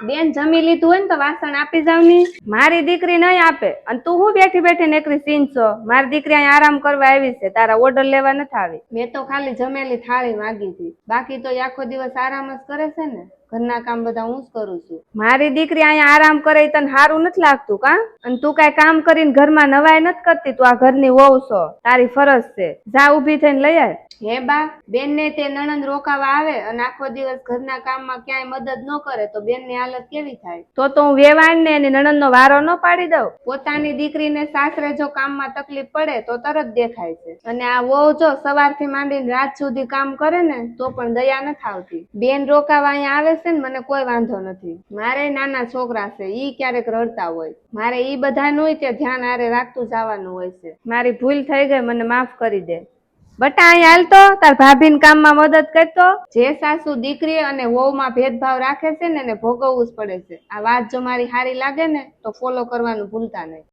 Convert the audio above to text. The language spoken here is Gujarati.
બેન જમી લીધું હોય ને તો વાસણ આપી જાવ ની. મારી દીકરી નહીં આપે અને તું હું બેઠી બેઠી નેકરી સીન છો. મારી દીકરી અહીં આરામ કરવા આવી છે, તારા ઓર્ડર લેવા નથી આવી. મેં તો ખાલી જમેલી થાળી માંગી હતી, બાકી તો આખો દિવસ આરામ જ કરે છે ને. ઘરના કામ બધા હું જ કરું છું. મારી દીકરી અહીંયા આરામ કરે તને સારું નથી લાગતું કા? અને તું કઈ કામ કરીને ઘરમાં નવાઈ નથી કરતી. તું આ ઘરની વહુ છો, તારી ફરજ છે. જા ઊભી થઈને લઈ આવ. હે બા, બેન ને તે નણંદ રોકાવા આવે અને આખો દિવસ ઘરના કામમાં ક્યાંય મદદ ન કરે તો બેન ની હાલત કેવી થાય? તો હું વેવાણ ને એની નણંદ નો વારો ન પાડી દઉં? પોતાની દીકરીને સાસરે જો કામમાં તકલીફ પડે તો તરત દેખાય છે. અને આ વહુ જો સવારથી માંડીને રાત સુધી કામ કરે ને તો પણ દયા નથી આવતી. બેન રોકાવા અહીંયા આવે છે ને મને કોઈ વાંધો નથી. મારે નાના છોકરા છે, ઈ ક્યારેક રડતા હોય. મારે ઈ બધા નું તે ધ્યાન આરે રાખતું જવાનું હોય છે. મારી ભૂલ થઈ ગઈ, મને માફ કરી દે. બટા અહીં હાલ તો તાર ભાભીને કામમાં મદદ કરતો. જે સાસુ દીકરી અને વહુમાં ભેદભાવ રાખે છે ને એને ભોગવવું જ પડે છે. આ વાત જો મારી સારી લાગે ને તો ફોલો કરવાનું ભૂલતા નહીં.